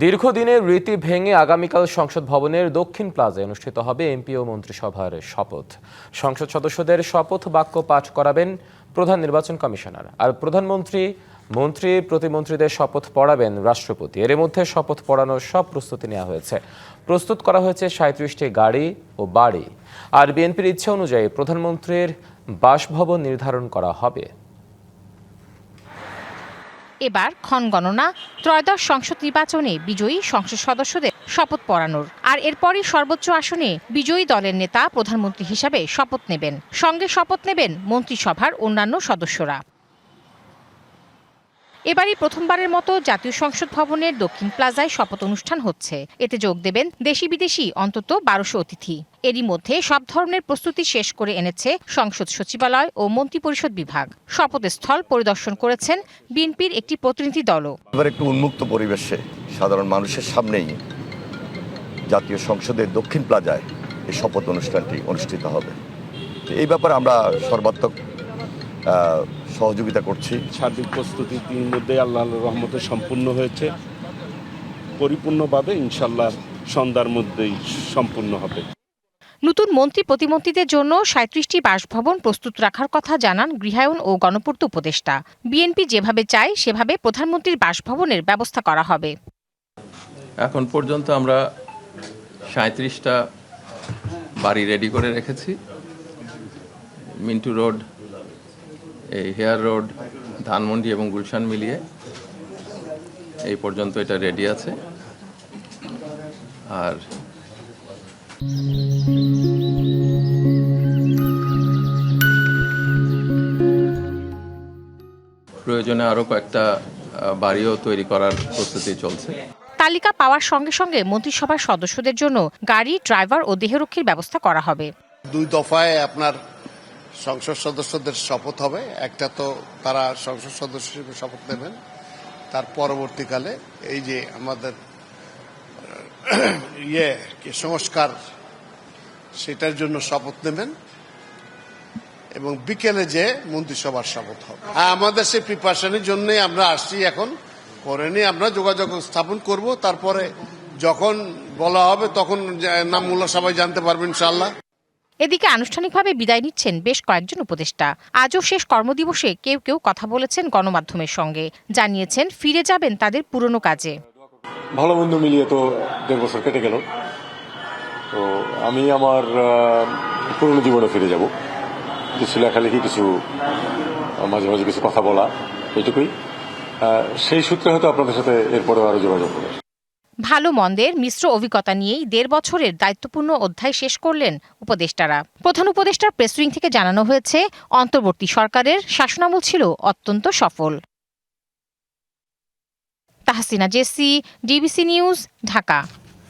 দীর্ঘদিনের রীতি ভেঙে আগামীকাল সংসদ ভবনের দক্ষিণ প্লাজায় অনুষ্ঠিত হবে এমপি ও মন্ত্রিসভার শপথ। সংসদ সদস্যদের শপথ বাক্য পাঠ করাবেন প্রধান নির্বাচন কমিশনার, আর প্রধানমন্ত্রী মন্ত্রী প্রতিমন্ত্রীদের শপথ পড়াবেন রাষ্ট্রপতি। এর মধ্যে শপথ পড়ানোর সব প্রস্তুতি নেওয়া হয়েছে। প্রস্তুত করা হয়েছে ৩৭টি গাড়ি ও বাড়ি। আর বিএনপির ইচ্ছা অনুযায়ী প্রধানমন্ত্রীর বাসভবন নির্ধারণ করা হবে। এবার ক্ষণগণনা ত্রয়োদশ সংসদ নির্বাচনে বিজয়ী সংসদ সদস্যদের শপথ পড়ানোর, আর এরপরই সর্বোচ্চ আসনে বিজয়ী দলের নেতা প্রধানমন্ত্রী হিসাবে শপথ নেবেন। সঙ্গে শপথ নেবেন মন্ত্রিসভার অন্যান্য সদস্যরা। এবারই প্রথমবারের মতো জাতীয় সংসদ ভবনের দক্ষিণ প্লাজায় শপথ অনুষ্ঠান হচ্ছে। এতে যোগ দেবেন দেশি বিদেশি অন্তত ১২০০ অতিথি। এরই মধ্যে সব ধরনের প্রস্তুতি শেষ করে এনেছে সংসদ সচিবালয় ও মন্ত্রিপরিষদ বিভাগ। শপথস্থল পরিদর্শন করেছেন বিএনপির একটি প্রতিনিধি দলও। এবার একটু উন্মুক্ত পরিবেশে সাধারণ মানুষের সামনেই জাতীয় সংসদের দক্ষিণ প্লাজায় এই শপথ অনুষ্ঠানটি অনুষ্ঠিত হবে। এই ব্যাপারে আমরা সর্বাত্মক সহযোগিতা করছি। সার্বিক প্রস্তুতি মধ্যে আল্লাহর রহমতে সম্পূর্ণ হয়েছে। পরিপূর্ণভাবে ইনশাল্লাহ সন্ধ্যার মধ্যেই সম্পূর্ণ হবে। নতুন মন্ত্রী প্রতিমন্ত্রীদের জন্য ৩৭টি বাসভবন প্রস্তুত রাখার কথা জানান গৃহায়ন ও গণপূর্ত উপদেষ্টা। বিএনপি যেভাবে চায় সেভাবে প্রধানমন্ত্রীর বাসভবনের ব্যবস্থা করা হবে। এখন পর্যন্ত আমরা ৩৭টা বাড়ি রেডি করে রেখেছি। মিন্টু রোড, এই হেয়ার রোড, ধানমন্ডি এবং গুলশান মিলিয়ে এই পর্যন্ত এটা রেডি আছে। আর প্রয়োজনে আরো কয়েকটা বাড়িও তৈরি করার প্রস্তুতি চলছে। তালিকা পাওয়ার সঙ্গে সঙ্গে মন্ত্রিসভার সদস্যদের জন্য গাড়ি, ড্রাইভার ও দেহরক্ষীর ব্যবস্থা করা হবে। ২ দফায় আপনার সংসদ সদস্যদের শপথ হবে। একটা তো তারা সংসদ সদস্য হিসেবে শপথ নেবেন, তার পরবর্তীকালে এই যে আমাদের সংস্কার সেটার জন্য শপথ নেবেন এবং বিকেলে যে মন্ত্রিসভার শপথ হবে। আমাদের সেই প্রিপারেশনের জন্যই আমরা আসছি। এখন পরে নিয়ে আমরা যোগাযোগ স্থাপন করব, তারপরে যখন বলা হবে তখন নামগুলো সবাই জানতে পারবেন ইনশাআল্লাহ। এদিকে আনুষ্ঠানিকভাবে বিদায় নিচ্ছেন বেশ কয়েকজন উপদেষ্টা। আজও শেষ কর্মদিবসে কেউ কেউ কথা বলেছেন গণমাধ্যমের সঙ্গে, জানিয়েছেন ফিরে যাবেন তাদের পুরনো কাজে। ভালো মন্দ মিলিয়ে তো ১.৫ বছর কেটে গেল, তো আমি আমার পুরনো জীবনে ফিরে যাব। কিছু লেখালেখি, কিছু মাঝে মাঝে কিছু কথা বলা, এইটুকুই। সেই সূত্রে হয়তো আপনাদের সাথে এরপরে আরো যোগাযোগ হবে। ভালো মন্দের মিশ্র অভিজ্ঞতা নিয়েই ১.৫ বছরের দায়িত্বপূর্ণ অধ্যায় শেষ করলেন উপদেষ্টারা। প্রধান উপদেষ্টার প্রেস উইং থেকে জানানো হয়েছে, অন্তর্বর্তী সরকারের শাসনামল ছিল অত্যন্ত সফল। Tahsina Jesi, DBC news, Dhaka.